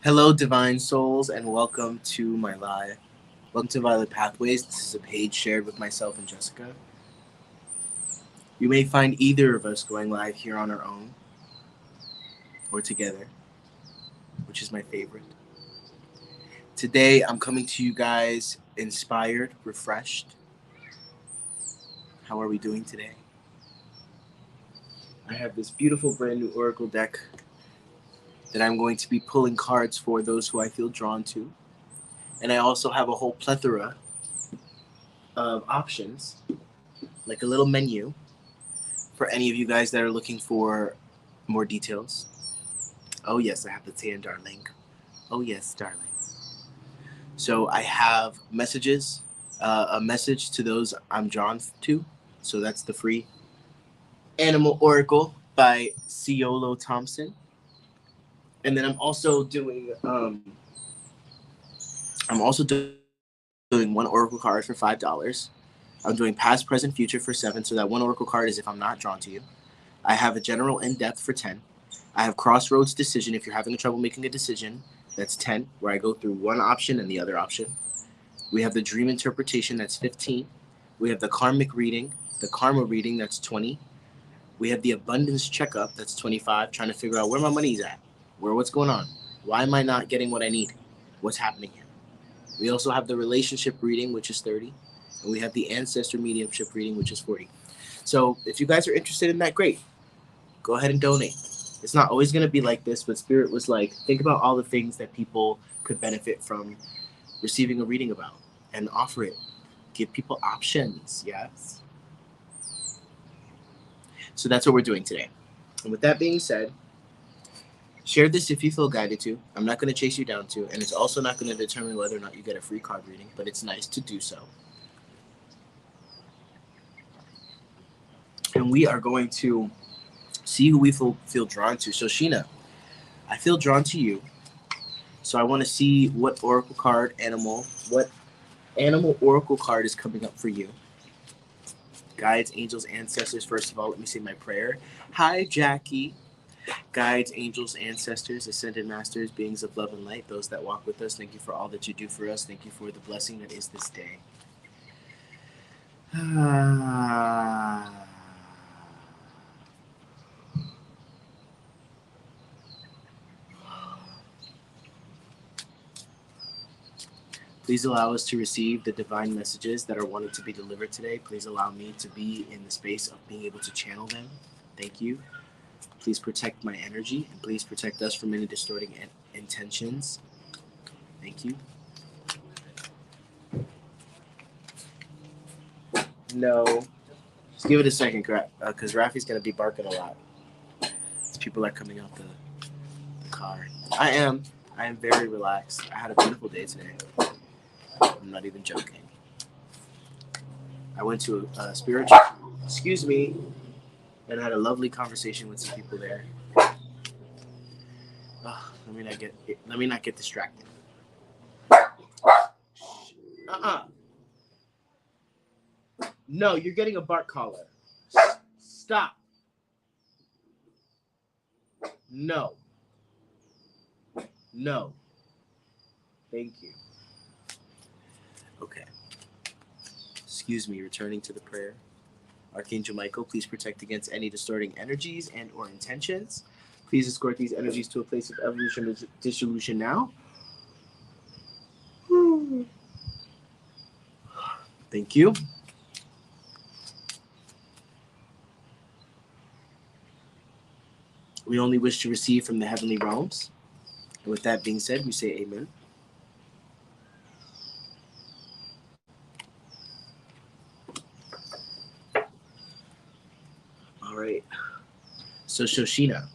Hello, divine souls, and welcome to my live. Welcome to Violet Pathways. This is a page shared with myself and Jessica. You may find either of us going live here on our own or together, which is my favorite. Today, I'm coming to you guys inspired, refreshed. How are we doing today? I have this beautiful brand new Oracle deck that I'm going to be pulling cards for those who I feel drawn to. And I also have a whole plethora of options, like a little menu for any of you guys that are looking for more details. Oh, yes, I have the tan, darling. Oh, yes, darling. So I have messages, a message to those I'm drawn to. So that's the free Animal Oracle by Ciolo Thompson. And then I'm also doing one Oracle card for $5. I'm doing past, present, future for $7. So that one Oracle card is if I'm not drawn to you. I have a general in depth for 10. I have crossroads decision. If you're having trouble making a decision, that's 10, where I go through one option and the other option. We have the dream interpretation, that's 15. We have the karmic reading, the karma reading, that's 20. We have the abundance checkup, that's 25, trying to figure out where my money's at, what's going on, why am I not getting what I need, what's happening here. We also have the relationship reading, which is 30, and we have the ancestor mediumship reading, which is 40. So if you guys are interested in that, great. Go ahead and donate. It's not always going to be like this, but Spirit was like, think about all the things that people could benefit from receiving a reading about and offer it. Give people options, yes? So that's what we're doing today. And with that being said, share this if you feel guided to. I'm not going to chase you down to, and it's also not going to determine whether or not you get a free card reading, but it's nice to do so. And we are going to see who we feel drawn to. So, Sheena, I feel drawn to you. So I want to see what what animal oracle card is coming up for you. Guides, angels, ancestors. First of all, let me say my prayer. Hi, Jackie. Guides, angels, ancestors, ascended masters, beings of love and light, those that walk with us, thank you for all that you do for us. Thank you for the blessing that is this day. Please allow us to receive the divine messages that are wanted to be delivered today. Please allow me to be in the space of being able to channel them. Thank you. Please protect my energy, and please protect us from any distorting intentions. Thank you. No. Just give it a second, because Rafi's going to be barking a lot. As people are coming out the car. I am very relaxed. I had a beautiful day today. I'm not even joking. I went to a spiritual, excuse me, and I had a lovely conversation with some people there. Let me not get distracted. No, you're getting a bark collar. Stop. No. No. Thank you. Okay. Excuse me, returning to the prayer. Archangel Michael, please protect against any distorting energies and or intentions. Please escort these energies to a place of evolution and dissolution now. Thank you. We only wish to receive from the heavenly realms. And with that being said, we say amen. All right. So Shoshina,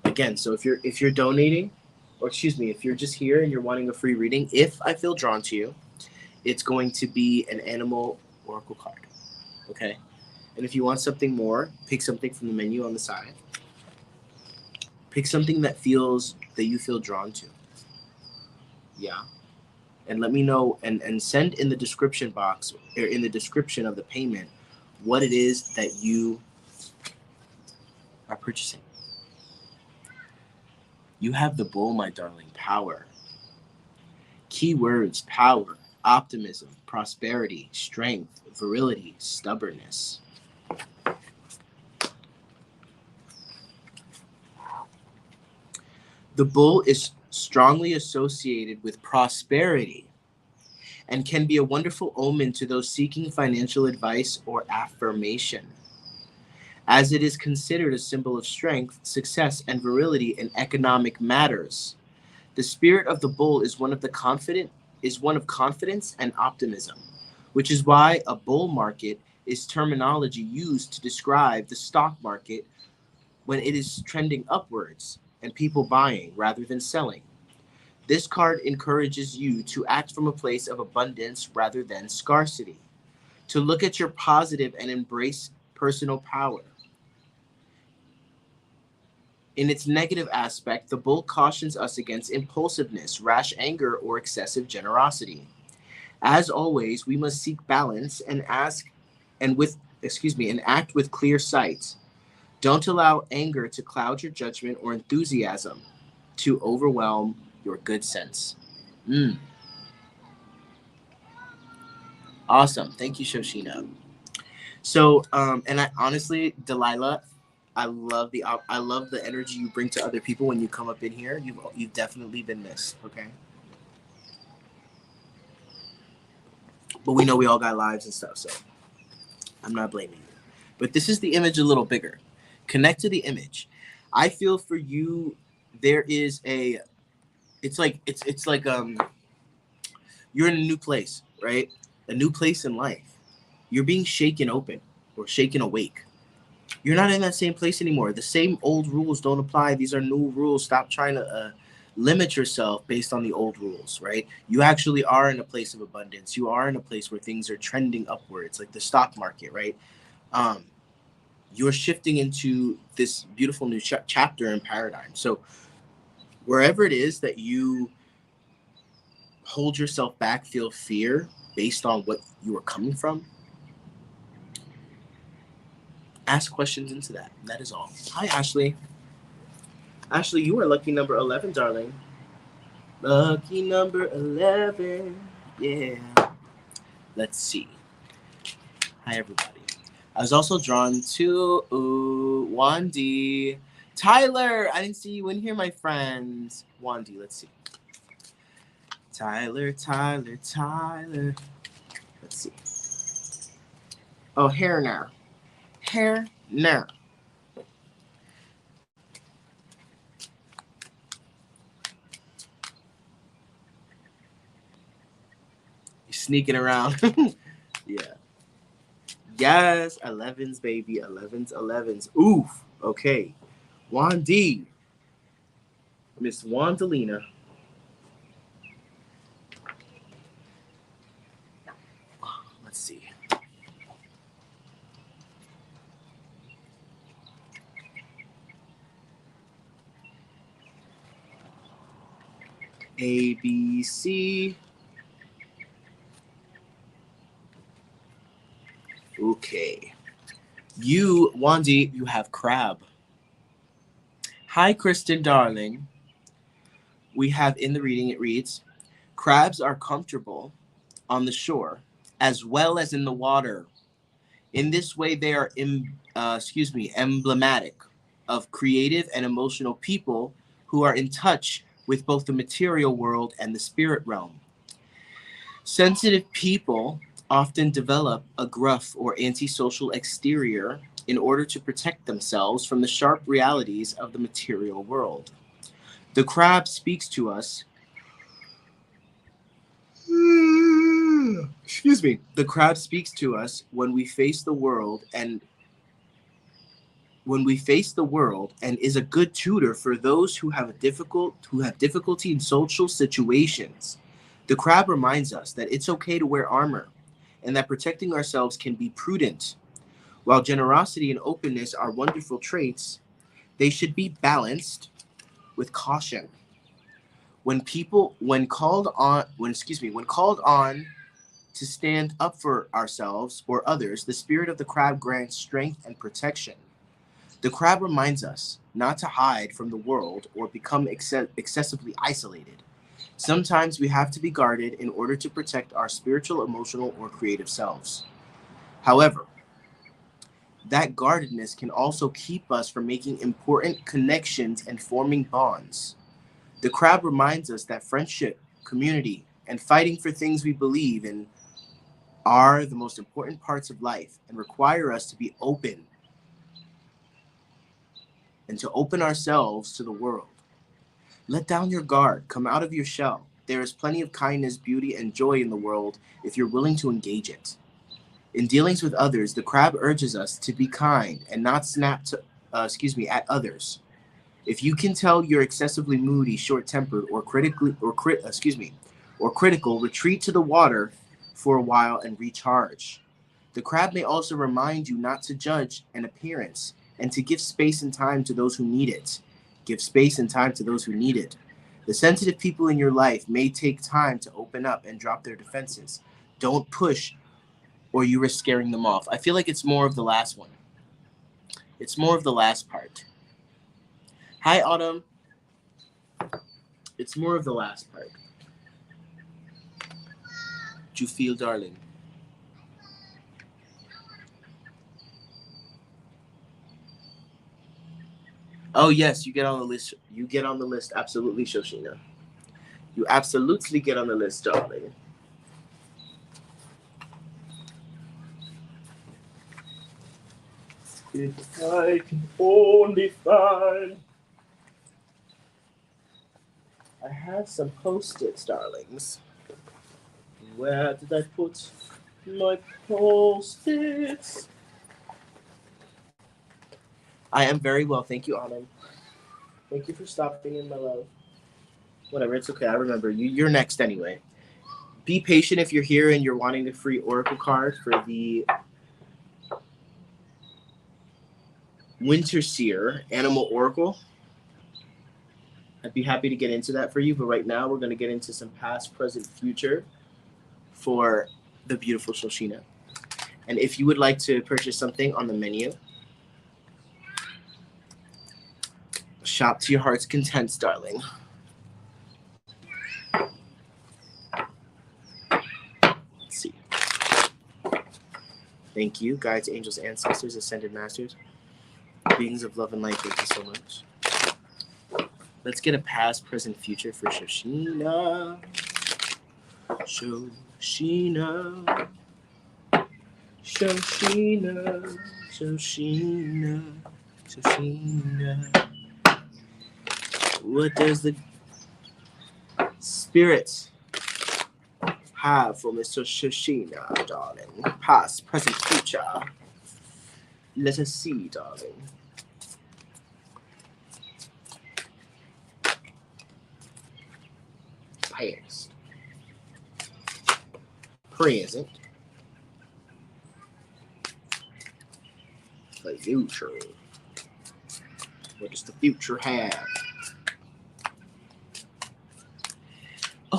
again, so if you're donating, or excuse me, if you're just here and you're wanting a free reading, if I feel drawn to you, it's going to be an animal oracle card. Okay? And if you want something more, pick something from the menu on the side. Pick something that you feel drawn to. Yeah. And let me know and send in the description box or in the description of the payment what it is that you are purchasing. You have the bull, my darling. Power. Keywords: power, optimism, prosperity, strength, virility, stubbornness. The bull is strongly associated with prosperity and can be a wonderful omen to those seeking financial advice or affirmation, as it is considered a symbol of strength, success, and virility in economic matters. The spirit of the bull is one of confidence and optimism, which is why a bull market is terminology used to describe the stock market when it is trending upwards and people buying rather than selling. This card encourages you to act from a place of abundance rather than scarcity, to look at your positive and embrace personal power. In its negative aspect, the bull cautions us against impulsiveness, rash anger, or excessive generosity. As always, we must seek balance and act with clear sight. Don't allow anger to cloud your judgment or enthusiasm to overwhelm your good sense. Mm, awesome. Thank you, Shoshina. So, and I honestly, Delilah, I love the energy you bring to other people when you come up in here. You've definitely been missed. Okay, but we know we all got lives and stuff, so I'm not blaming you. But this is the image a little bigger. Connect to the image. I feel for you. There is a. It's like you're in a new place, right? A new place in life. You're being shaken open or shaken awake. You're not in that same place anymore. The same old rules don't apply. These are new rules. Stop trying to limit yourself based on the old rules, right? You actually are in a place of abundance. You are in a place where things are trending upwards, like the stock market, right? Um, you're shifting into this beautiful new chapter and paradigm. So wherever it is that you hold yourself back, feel fear based on what you are coming from, ask questions into that. That is all. Hi, Ashley. Ashley, you are lucky number 11, darling. Lucky number 11. Yeah. Let's see. Hi, everybody. I was also drawn to Wandy. Tyler, I didn't see you in here, my friends. Wandy, let's see. Tyler. Let's see. Oh, hair now. Hair now. You're sneaking around. Yeah. Yes, 11s, baby. 11s. Oof. Okay. Wandy. Miss Wandalina. Let's see. A, B, C. Okay. You, Wandy, you have crab. Hi, Kristen, darling. We have in the reading, it reads, crabs are comfortable on the shore as well as in the water. In this way, they are emblematic of creative and emotional people who are in touch with both the material world and the spirit realm. Sensitive people often develop a gruff or antisocial exterior in order to protect themselves from the sharp realities of the material world. The crab speaks to us. Excuse me. The crab speaks to us when we face the world and is a good tutor for those who have difficulty in social situations. The crab reminds us that it's okay to wear armor and that protecting ourselves can be prudent. While generosity and openness are wonderful traits, they should be balanced with caution. When called on to stand up for ourselves or others, the spirit of the crab grants strength and protection. The crab reminds us not to hide from the world or become excessively isolated. Sometimes we have to be guarded in order to protect our spiritual, emotional, or creative selves. However, that guardedness can also keep us from making important connections and forming bonds. The crab reminds us that friendship, community, and fighting for things we believe in are the most important parts of life and require us to be open and to open ourselves to the world. Let down your guard, come out of your shell. There is plenty of kindness, beauty, and joy in the world if you're willing to engage it. In dealings with others, the crab urges us to be kind and not at others. If you can tell you're excessively moody, short-tempered, or critical, retreat to the water for a while and recharge. The crab may also remind you not to judge an appearance and to give space and time to those who need it. Give space and time to those who need it. The sensitive people in your life may take time to open up and drop their defenses. Don't push or you risk scaring them off. I feel like it's more of the last one. It's more of the last part. Hi, Autumn. It's more of the last part. Do you feel, darling? Oh, yes, you get on the list. You get on the list. Absolutely, Shoshina. You absolutely get on the list, darling. If I can only find. I have some Post-its, darlings. Where did I put my Post-its? I am very well, thank you, Autumn. Thank you for stopping in, my love. Whatever, it's okay. I remember you. You're next anyway. Be patient if you're here and you're wanting the free Oracle card for the Winter Seer Animal Oracle. I'd be happy to get into that for you, but right now we're going to get into some past, present, future for the beautiful Shoshina. And if you would like to purchase something on the menu, shop to your heart's content, darling. Let's see. Thank you, guides, angels, ancestors, ascended masters, beings of love and light. Thank you so much. Let's get a past, present, future for Shoshina. Shoshina. Shoshina. Shoshina. Shoshina. What does the spirit have for Mr. Shoshina, darling? Past, present, future. Let us see, darling. Past. Present. The future. What does the future have?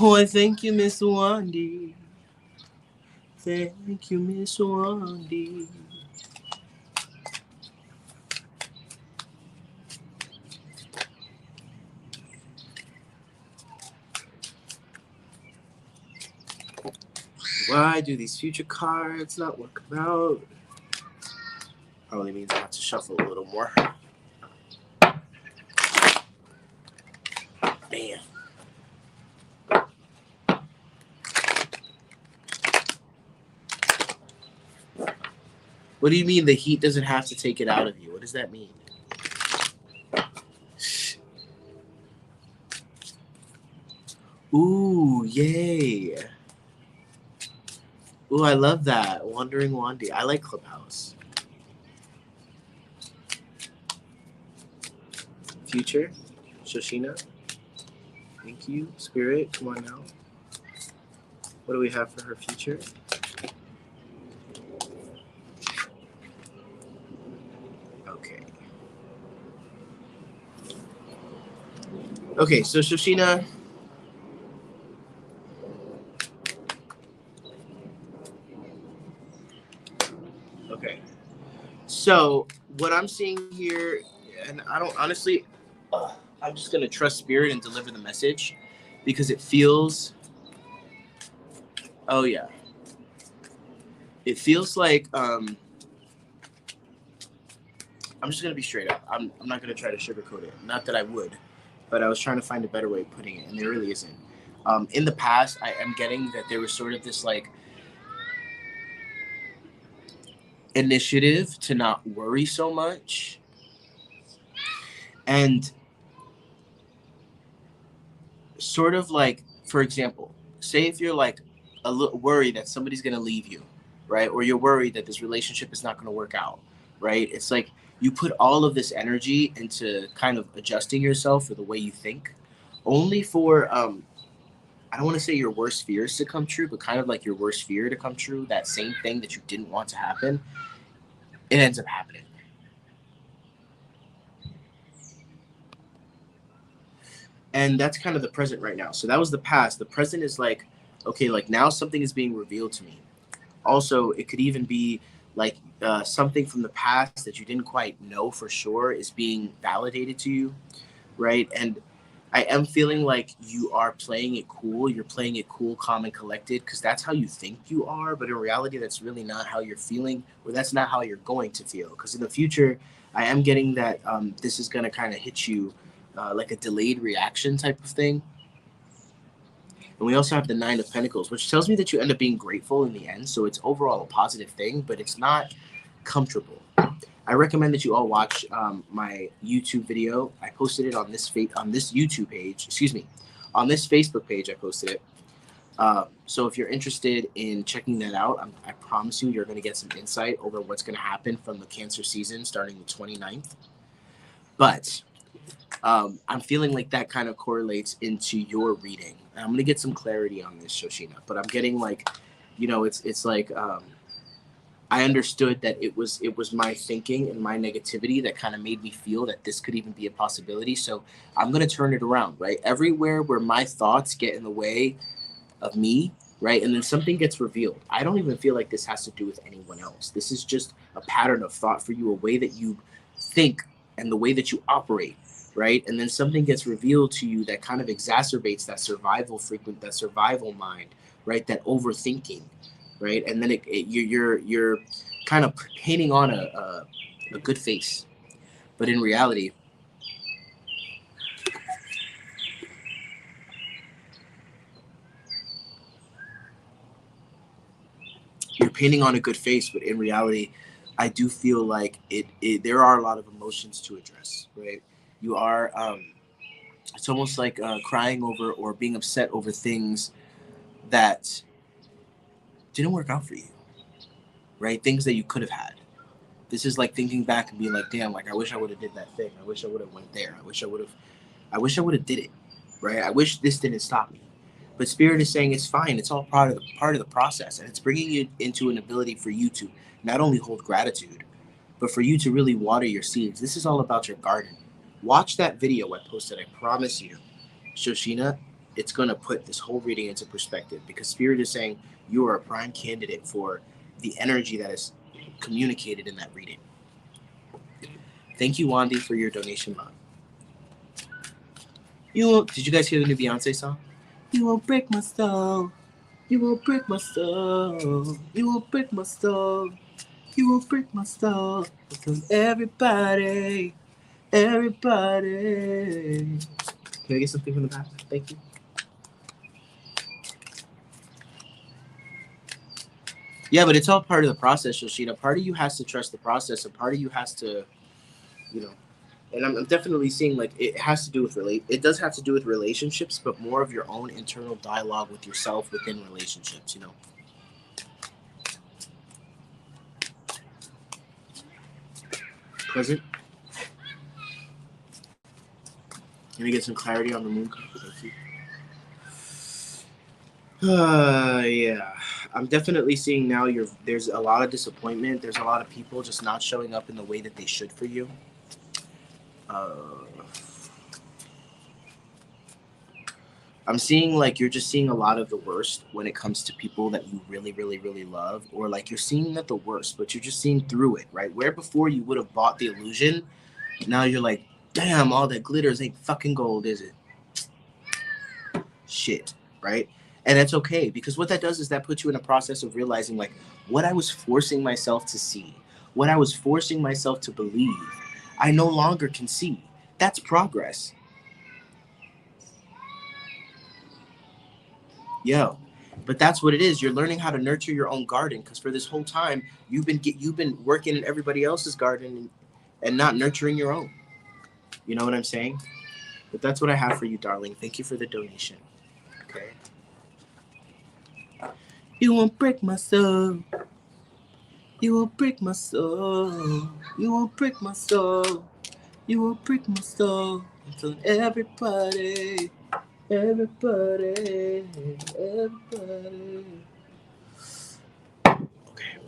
Oh, I thank you, Miss Wandy. Thank you, Miss Wandy. Why do these future cards not work out? Probably means I have to shuffle a little more. Man. What do you mean the heat doesn't have to take it out of you? What does that mean? Ooh, yay. Ooh, I love that. Wandering Wandy. I like Clubhouse. Future. Shoshina. Thank you. Spirit, come on now. What do we have for her future? Okay. Okay, so Shoshina. Okay. So what I'm seeing here, and I don't honestly, I'm just gonna trust spirit and deliver the message, because it feels. Oh yeah, it feels like I'm just gonna be straight up. I'm not gonna try to sugarcoat it. Not that I would, but I was trying to find a better way of putting it, and there really isn't. In the past, I am getting that there was sort of this like initiative to not worry so much, and sort of like, for example, say if you're like a little worried that somebody's gonna leave you, right, or you're worried that this relationship is not gonna work out, right? It's like you put all of this energy into kind of adjusting yourself for the way you think, only for I don't want to say your worst fears to come true, but kind of like your worst fear to come true, that same thing that you didn't want to happen, it ends up happening. And that's kind of the present right now. So that was the past. The present is like, okay, like now something is being revealed to me. Also, it could even be like something from the past that you didn't quite know for sure is being validated to you, right? And I am feeling like you are playing it cool. You're playing it cool, calm, and collected because that's how you think you are. But in reality, that's really not how you're feeling, or that's not how you're going to feel. Because in the future, I am getting that this is going to kind of hit you like a delayed reaction type of thing. And we also have the Nine of Pentacles, which tells me that you end up being grateful in the end. So it's overall a positive thing, but it's not comfortable. I recommend that you all watch my YouTube video. I posted it on this on this YouTube page. Excuse me, on this Facebook page. I posted it. So if you're interested in checking that out, I promise you're going to get some insight over what's going to happen from the Cancer season starting the 29th. But I'm feeling like that kind of correlates into your reading. And I'm going to get some clarity on this, Shoshina. But I'm getting like, it's like. I understood that it was my thinking and my negativity that kind of made me feel that this could even be a possibility. So I'm gonna turn it around, right? Everywhere where my thoughts get in the way of me, right, and then something gets revealed. I don't even feel like this has to do with anyone else. This is just a pattern of thought for you, a way that you think and the way that you operate, right? And then something gets revealed to you that kind of exacerbates that survival mind, right? That overthinking, right? And then you're kind of painting on a good face, but in reality, you're painting on a good face, but in reality, I do feel like there are a lot of emotions to address, right? You are it's almost like crying over or being upset over things that didn't work out for you, right? Things that you could have had. This is like thinking back and being like, damn, like I wish I would have did that thing. I wish I would have went there. I wish I would have did it, right? I wish this didn't stop me. But Spirit is saying it's fine. It's all part of the process, and it's bringing you into an ability for you to not only hold gratitude, but for you to really water your seeds. This is all about your garden. Watch that video I posted. I promise you, Shoshina, it's gonna put this whole reading into perspective because Spirit is saying you are a prime candidate for the energy that is communicated in that reading. Thank you, Wandy, for your donation, Mom. Did you guys hear the new Beyonce song? You won't break my soul. You won't break my soul. You won't break my soul. You won't break my soul. Because everybody. Can I get something from the back? Thank you. Yeah, but it's all part of the process, Yoshida. Part of you has to trust the process, and part of you has to, you know. And I'm definitely seeing like it has to do with it does have to do with relationships, but more of your own internal dialogue with yourself within relationships, you know. Present. Let me get some clarity on the moon card. Thank you. Yeah. I'm definitely seeing now there's a lot of disappointment. There's a lot of people just not showing up in the way that they should for you. I'm seeing like you're just seeing a lot of the worst when it comes to people that you really, really, really love, or like you're seeing not the worst, but you're just seeing through it, right? Where before you would have bought the illusion, now you're like, damn, all that glitters ain't fucking gold, is it? Shit, right? And that's okay, because what that does is that puts you in a process of realizing like what I was forcing myself to see, what I was forcing myself to believe, I no longer can see. That's progress. Yo, but that's what it is. You're learning how to nurture your own garden, because for this whole time you've been working in everybody else's garden and not nurturing your own. You know what I'm saying? But that's what I have for you, darling. Thank you for the donation. Okay. You won't break my soul. You won't break my soul. You won't break my soul. You won't break my soul. I'm telling everybody, everybody, everybody. Okay.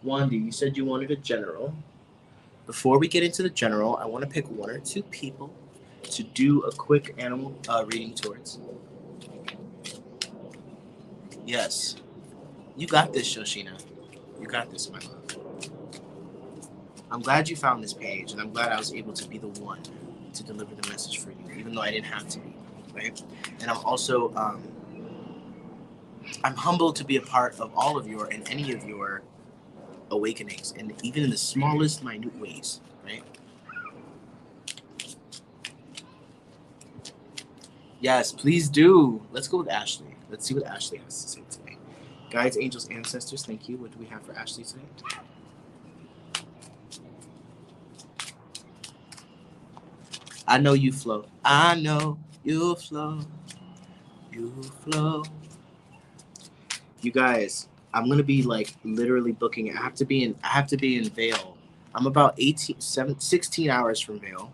Wandy, you said you wanted a general. Before we get into the general, I want to pick one or two people to do a quick animal reading towards. Yes. You got this, Shoshina. You got this, my love. I'm glad you found this page, and I'm glad I was able to be the one to deliver the message for you, even though I didn't have to be, right? And I'm also, I'm humbled to be a part of all of your and any of your awakenings, and even in the smallest, minute ways, right? Yes, please do. Let's go with Ashley. Let's see what Ashley has to say today. Guides, angels, ancestors, thank you. What do we have for Ashley today? I know you flow. I know you flow. You flow. You guys, I'm gonna be like literally booking. I have to be in Vail. I'm about 16 hours from Vail,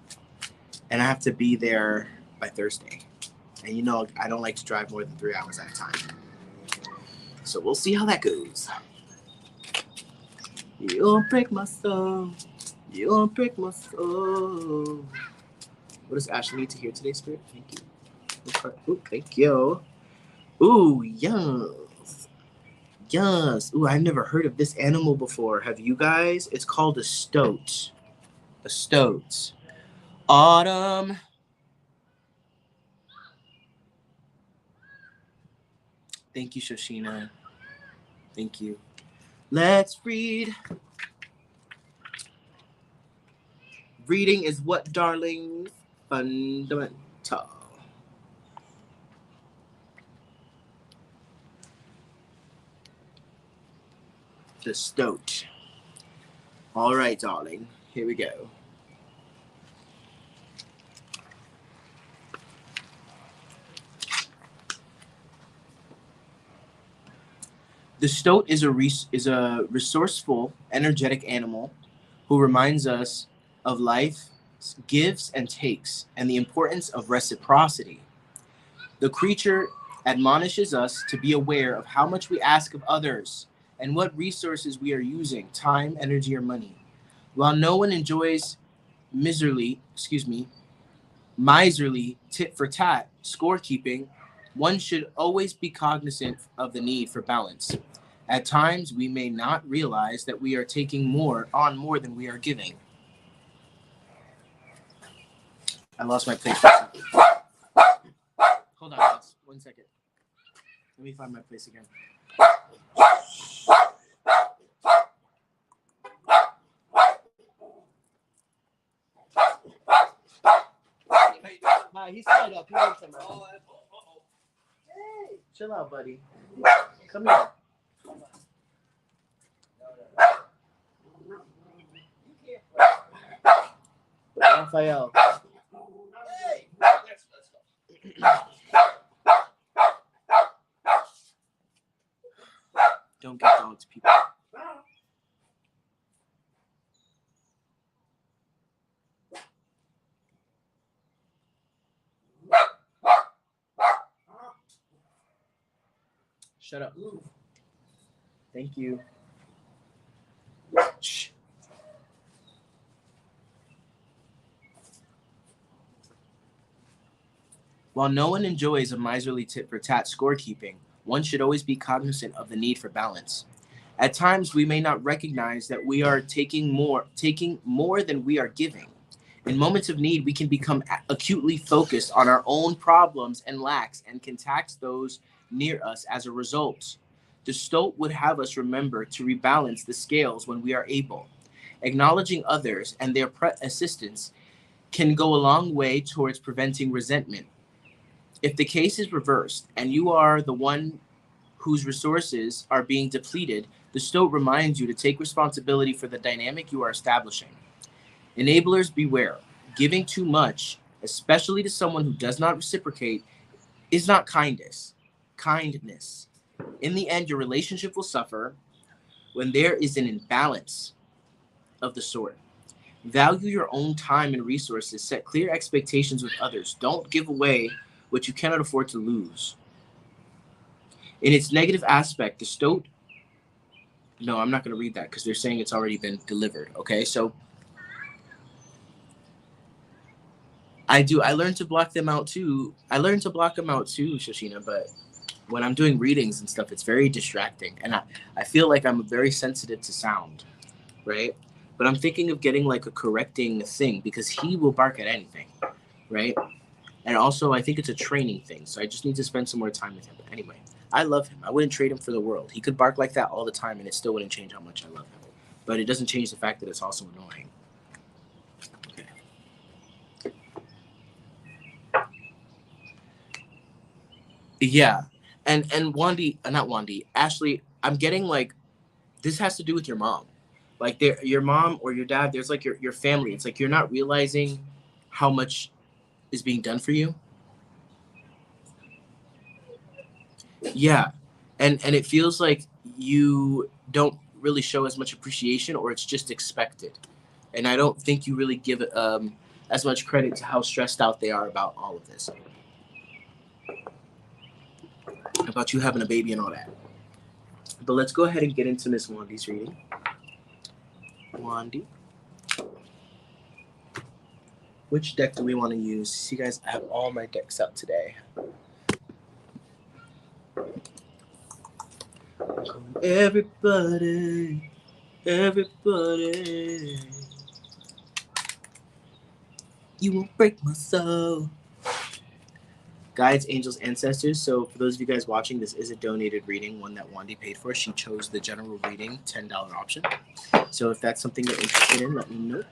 and I have to be there by Thursday. And you know I don't like to drive more than 3 hours at a time. So we'll see how that goes. You won't break my soul. You won't break my soul. What does Ashley need to hear today, Spirit? Thank you. Ooh, thank you. Ooh, yes. Yes. Ooh, I've never heard of this animal before. Have you guys? It's called a stoat. A stoat. Autumn. Thank you, Shoshina. Thank you. Let's read. Reading is what, darling? Fundamental. The stoat. All right, darling. Here we go. The stoat is a resourceful, energetic animal who reminds us of life, gives and takes, and the importance of reciprocity. The creature admonishes us to be aware of how much we ask of others and what resources we are using, time, energy, or money. While no one enjoys miserly tit for tat scorekeeping, one should always be cognizant of the need for balance. At times, we may not realize that we are taking more than we are giving. I lost my place. Hold on, guys. 1 second. Let me find my place again. Nah, he's tied up. He needs some. Hey, chill out, buddy. Come here. Raphael. Hey, let's go. Don't get dogs, people. Shut up. Thank you. Shh. While no one enjoys a miserly tit for tat scorekeeping, one should always be cognizant of the need for balance. At times, we may not recognize that we are taking more than we are giving. In moments of need, we can become acutely focused on our own problems and lacks and can tax those near us as a result. The Stoic would have us remember to rebalance the scales when we are able. Acknowledging others and their assistance can go a long way towards preventing resentment. If the case is reversed and you are the one whose resources are being depleted, the Stoic reminds you to take responsibility for the dynamic you are establishing. Enablers beware. Giving too much, especially to someone who does not reciprocate, is not kindness. Kindness. In the end, your relationship will suffer when there is an imbalance of the sort. Value your own time and resources. Set clear expectations with others. Don't give away what you cannot afford to lose. In its negative aspect, the Stoic. No, I'm not going to read that because they're saying it's already been delivered. Okay, so I do. I learned to block them out too. I learned to block them out too, Shoshina. But when I'm doing readings and stuff, it's very distracting, and I feel like I'm very sensitive to sound, right? But I'm thinking of getting like a correcting thing because he will bark at anything, right? And also, I think it's a training thing, so I just need to spend some more time with him. But anyway, I love him. I wouldn't trade him for the world. He could bark like that all the time, and it still wouldn't change how much I love him. But it doesn't change the fact that it's also annoying. Okay. Yeah, and Wandy, not Wandy, Ashley. I'm getting like this has to do with your mom, like your mom or your dad. There's like your family. It's like you're not realizing how much is being done for you. Yeah, and it feels like you don't really show as much appreciation, or it's just expected. And I don't think you really give as much credit to how stressed out they are about all of this, about you having a baby and all that. But let's go ahead and get into Miss Wandy's reading. Wandy, which deck do we want to use? See, guys, I have all my decks out today. Everybody, everybody, you won't break my soul. Guides, angels, ancestors. So for those of you guys watching, this is a donated reading, one that Wandy paid for. She chose the general reading $10 option. So if that's something you're interested in, let me know.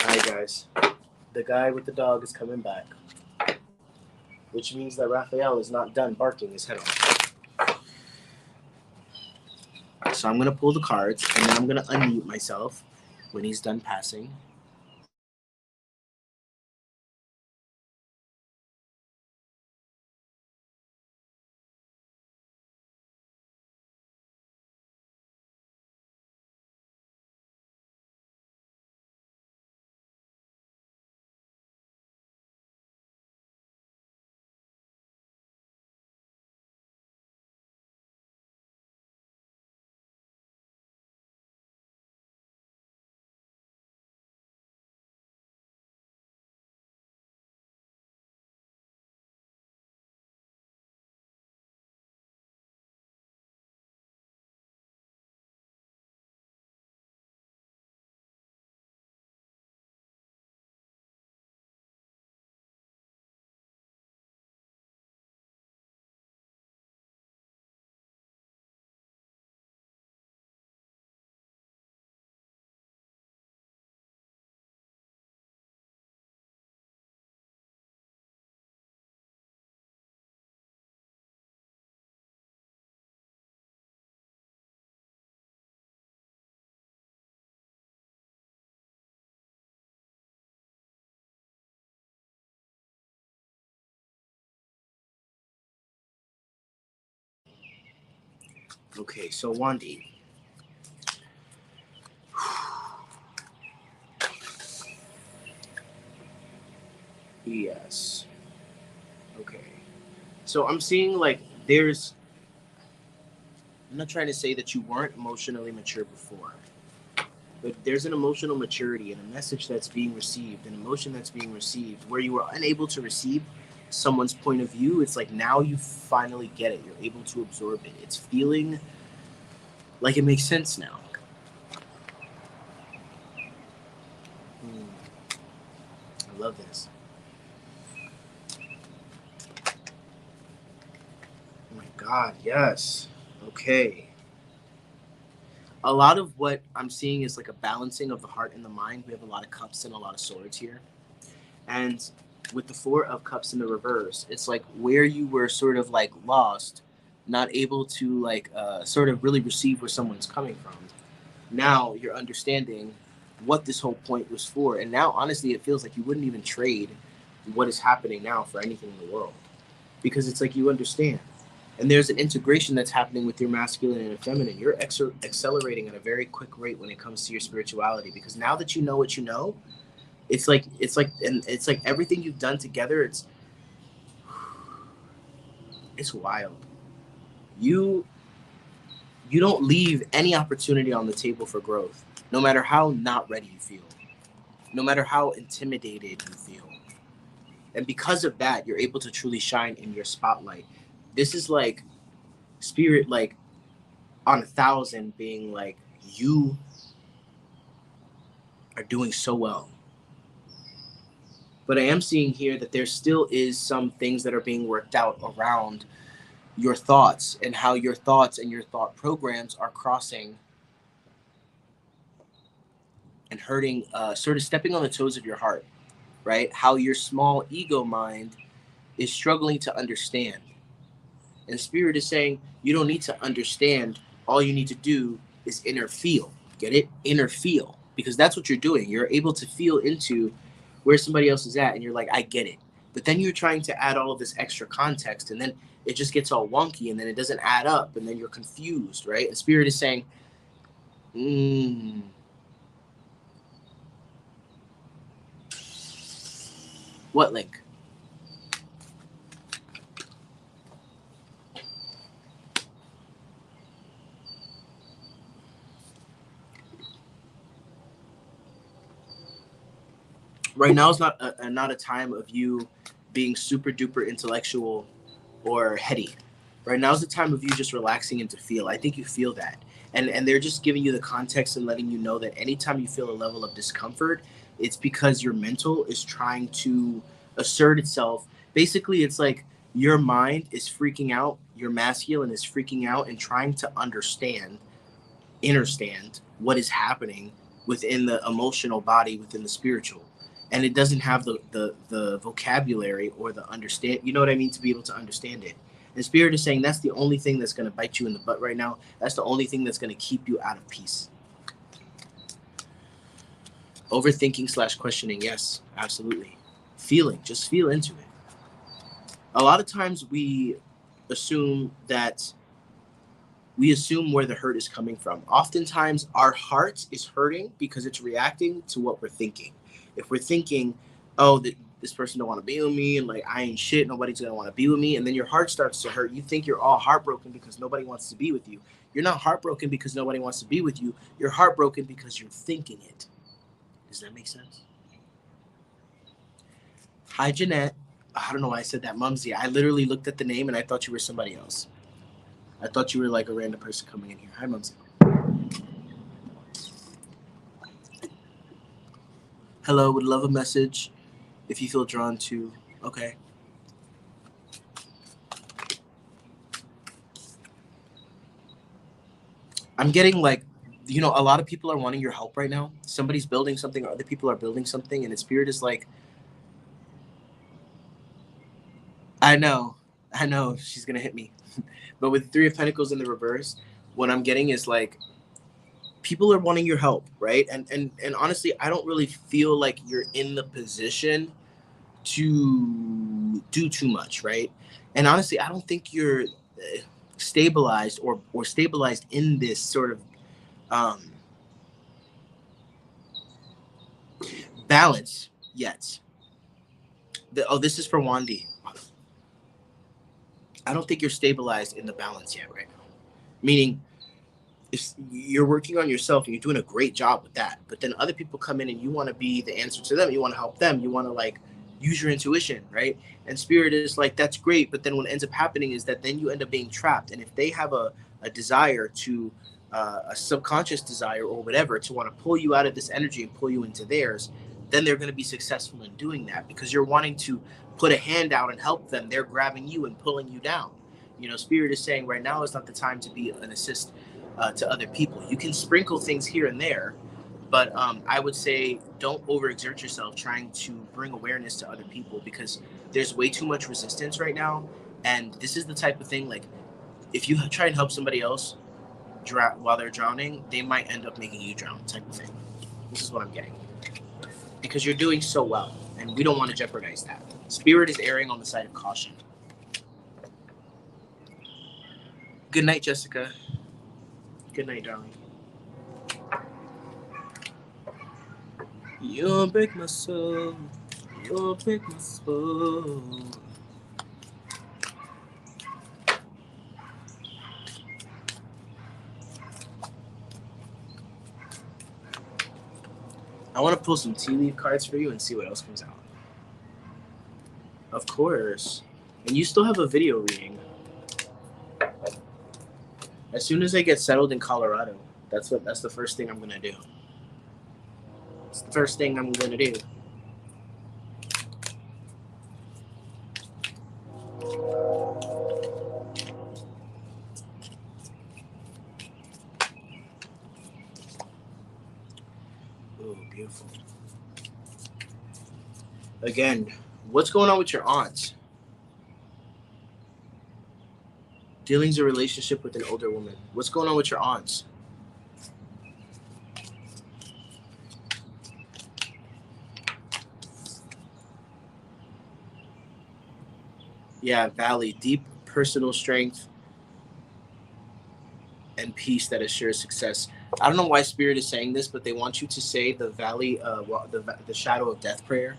Alright guys, the guy with the dog is coming back, which means that Raphael is not done barking his head off. So I'm going to pull the cards, and then I'm going to unmute myself when he's done passing. Okay, so Wandy. Yes. Okay. So I'm seeing like there's I'm not trying to say that you weren't emotionally mature before, but there's an emotional maturity and a message that's being received, an emotion that's being received, where you were unable to receive someone's point of view. It's like now you finally get it. You're able to absorb it. It's feeling like it makes sense now. I love this. Oh my God, yes. Okay. A lot of what I'm seeing is like a balancing of the heart and the mind. We have a lot of cups and a lot of swords here. And with the Four of Cups in the reverse, it's like where you were sort of like lost, not able to like sort of really receive where someone's coming from. Now you're understanding what this whole point was for. And now, honestly, it feels like you wouldn't even trade what is happening now for anything in the world, because it's like you understand. And there's an integration that's happening with your masculine and feminine. You're accelerating at a very quick rate when it comes to your spirituality, because now that you know what you know, it's like everything you've done together. It's wild. You you don't leave any opportunity on the table for growth, no matter how not ready you feel, no matter how intimidated you feel. And because of that, you're able to truly shine in your spotlight. This is like spirit, like on 1,000, being like, you are doing so well. But I am seeing here that there still is some things that are being worked out around your thoughts, and how your thoughts and your thought programs are crossing and hurting, sort of stepping on the toes of your heart, right? How your small ego mind is struggling to understand. And spirit is saying, you don't need to understand. All you need to do is inner feel. Get it? Inner feel. Because that's what you're doing. You're able to feel into where somebody else is at, and you're like, I get it. But then you're trying to add all of this extra context, and then it just gets all wonky, and then it doesn't add up, and then you're confused, right? And spirit is saying, mm, what link? Right now is not a time of you being super duper intellectual or heady. Right now is the time of you just relaxing and to feel. I think you feel that. And they're just giving you the context and letting you know that anytime you feel a level of discomfort, it's because your mental is trying to assert itself. Basically, it's like your mind is freaking out, your masculine is freaking out and trying to understand what is happening within the emotional body, within the spiritual. And it doesn't have the vocabulary or the understand, you know what I mean, to be able to understand it. And spirit is saying that's the only thing that's going to bite you in the butt right now. That's the only thing that's going to keep you out of peace. Overthinking slash questioning, yes, absolutely. Feeling, just feel into it. A lot of times assume that we assume where the hurt is coming from. Oftentimes, our heart is hurting because it's reacting to what we're thinking. If we're thinking, oh, this person don't want to be with me, and like I ain't shit, nobody's gonna want to be with me, and then your heart starts to hurt. You think you're all heartbroken because nobody wants to be with you. You're not heartbroken because nobody wants to be with you. You're heartbroken because you're thinking it. Does that make sense? Hi, Jeanette. I don't know why I said that, Mumsy. I literally looked at the name and I thought you were somebody else. I thought you were like a random person coming in here. Hi, Mumsy. Hello, would love a message if you feel drawn to. Okay. I'm getting like, a lot of people are wanting your help right now. Somebody's building something, or other people are building something, and the spirit is like, I know, I know she's gonna hit me. But with Three of Pentacles in the reverse, what I'm getting is like, people are wanting your help, right? And honestly, I don't really feel like you're in the position to do too much, right? And honestly, I don't think you're stabilized or stabilized in this sort of um, balance yet. This is for Wandy. I don't think you're stabilized in the balance yet right now. Meaning, if you're working on yourself and you're doing a great job with that, but then other people come in and you want to be the answer to them, you want to help them, you want to like use your intuition, right? And spirit is like, that's great, but then what ends up happening is that then you end up being trapped. And if they have a desire to a subconscious desire or whatever to want to pull you out of this energy and pull you into theirs, then they're going to be successful in doing that because you're wanting to put a hand out and help them. They're grabbing you and pulling you down. You know, spirit is saying right now is not the time to be an assist to other people. You can sprinkle things here and there, but I would say don't overexert yourself trying to bring awareness to other people because there's way too much resistance right now. And this is the type of thing like if you try and help somebody else while they're drowning, they might end up making you drown, type of thing. This is what I'm getting because you're doing so well, and we don't want to jeopardize that. Spirit is erring on the side of caution. Good night, Jessica. Good night, darling. You'll break my soul. You'll break my soul. I want to pull some tea leaf cards for you and see what else comes out. Of course. And you still have a video reading. As soon as I get settled in Colorado, that's the first thing I'm gonna do. It's the first thing I'm gonna do. Oh, beautiful. Again, what's going on with your aunt? Dealing's a relationship with an older woman. What's going on with your aunts? Yeah, Valley, deep personal strength and peace that assures success. I don't know why Spirit is saying this, but they want you to say the valley, the shadow of death prayer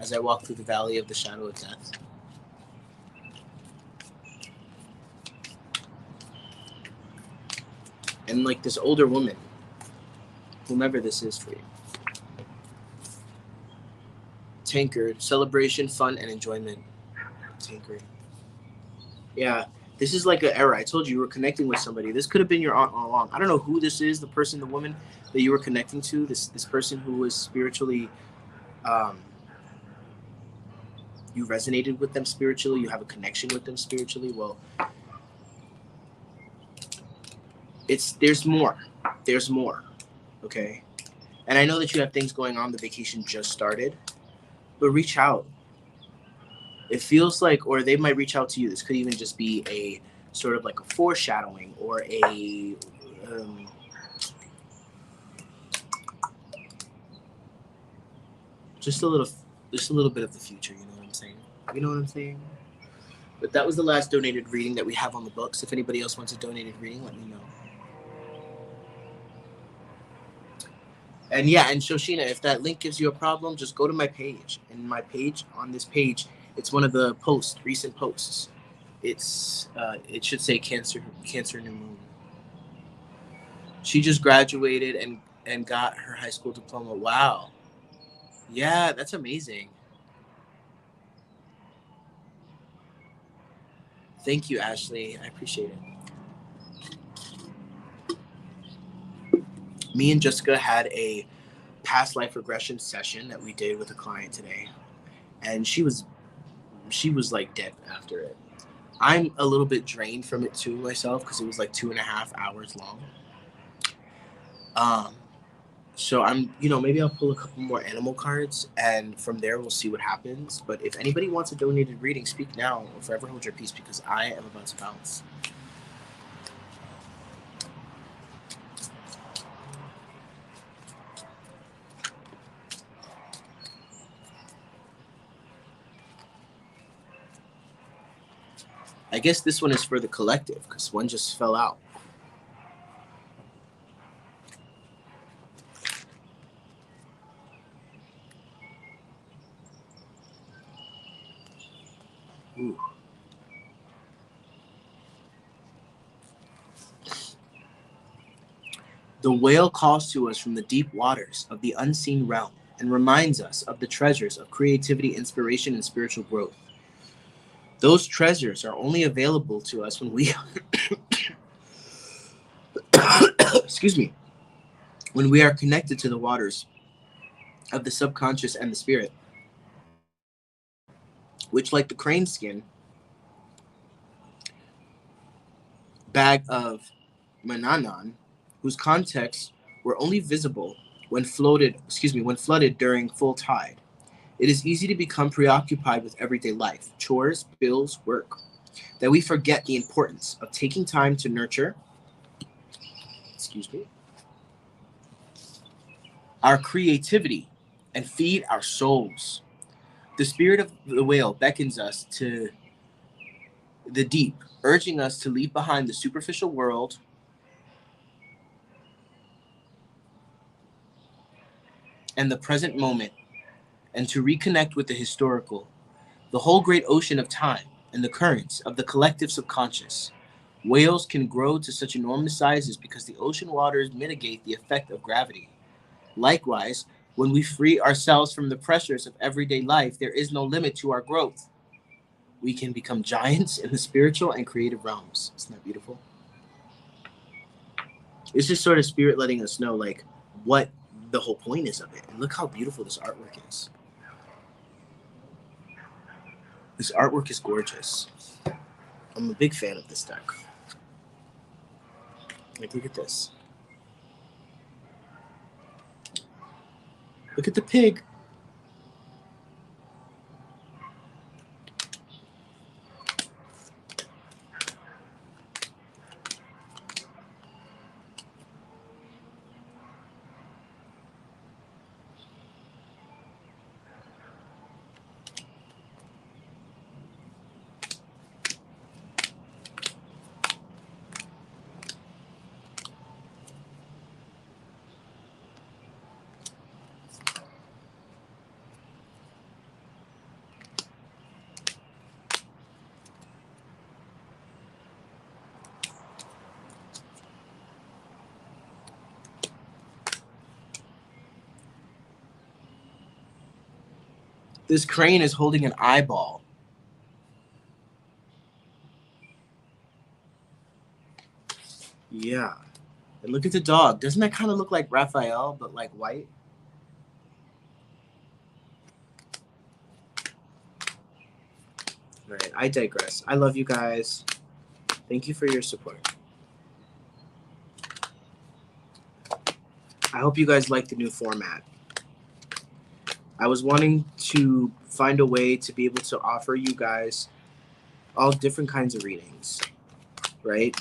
as I walk through the valley of the shadow of death. And like this older woman, whomever this is for you. Tankard, celebration, fun, and enjoyment. Tankard. Yeah, this is like an era. I told you were connecting with somebody. This could have been your aunt all along. I don't know who this is, the person, the woman that you were connecting to, this person who was spiritually, you resonated with them spiritually, you have a connection with them spiritually. Well, there's more. There's more. Okay? And I know that you have things going on. The vacation just started. But reach out. It feels like, or they might reach out to you. This could even just be a sort of like a foreshadowing or a just a little bit of the future. You know what I'm saying? You know what I'm saying? But that was the last donated reading that we have on the books. If anybody else wants a donated reading, let me know. And yeah, and Shoshina, if that link gives you a problem, just go to my page. And my page, on this page, it's one of the recent posts. It should say Cancer New Moon. She just graduated and got her high school diploma. Wow. Yeah, that's amazing. Thank you, Ashley. I appreciate it. Me and Jessica had a past life regression session that we did with a client today, and she was like dead after it. I'm a little bit drained from it too myself because it was like 2.5 hours long. So I'm, maybe I'll pull a couple more animal cards, and from there we'll see what happens. But if anybody wants a donated reading, speak now or forever hold your peace because I am about to bounce. I guess this one is for the collective because one just fell out. Ooh. The whale calls to us from the deep waters of the unseen realm and reminds us of the treasures of creativity, inspiration, and spiritual growth. Those treasures are only available to us when we excuse me, when we are connected to the waters of the subconscious and the spirit, which, like the crane skin bag of Mananan, whose contexts were only visible when flooded during full tide. It is easy to become preoccupied with everyday life, chores, bills, work, that we forget the importance of taking time to nurture, our creativity and feed our souls. The spirit of the whale beckons us to the deep, urging us to leave behind the superficial world and the present moment and to reconnect with the historical, the whole great ocean of time and the currents of the collective subconscious. Whales can grow to such enormous sizes because the ocean waters mitigate the effect of gravity. Likewise, when we free ourselves from the pressures of everyday life, there is no limit to our growth. We can become giants in the spiritual and creative realms. Isn't that beautiful? It's just sort of spirit letting us know, like, what the whole point is of it. And look how beautiful this artwork is. This artwork is gorgeous. I'm a big fan of this deck. Like, look at this. Look at the pig. This crane is holding an eyeball. Yeah. And look at the dog. Doesn't that kind of look like Raphael, but like white? All right, I digress. I love you guys. Thank you for your support. I hope you guys like the new format. I was wanting to find a way to be able to offer you guys all different kinds of readings, right?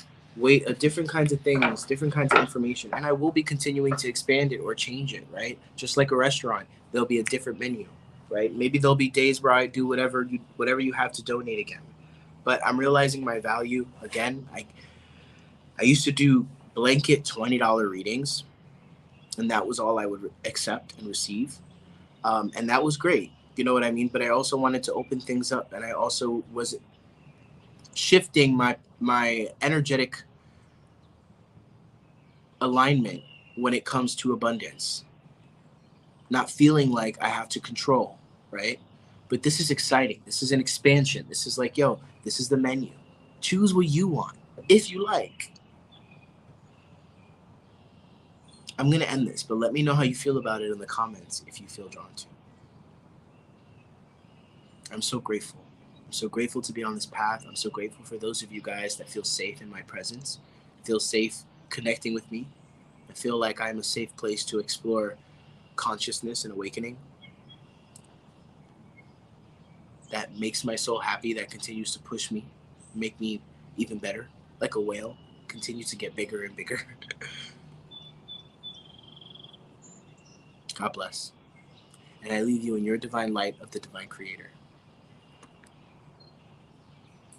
Different kinds of things, different kinds of information. And I will be continuing to expand it or change it, right? Just like a restaurant, there'll be a different menu, right? Maybe there'll be days where I do whatever you have to donate again. But I'm realizing my value again. I used to do blanket $20 readings, and that was all I would accept and receive. And that was great. You know what I mean? But I also wanted to open things up, and I also was shifting my energetic alignment when it comes to abundance. Not feeling like I have to control, right? But this is exciting. This is an expansion. This is like, yo, this is the menu. Choose what you want, if you like. I'm going to end this, but let me know how you feel about it in the comments if you feel drawn to. I'm so grateful. I'm so grateful to be on this path. I'm so grateful for those of you guys that feel safe in my presence, feel safe connecting with me. I feel like I'm a safe place to explore consciousness and awakening. That makes my soul happy, that continues to push me, make me even better, like a whale, continue to get bigger and bigger. God bless. And I leave you in your divine light of the divine creator.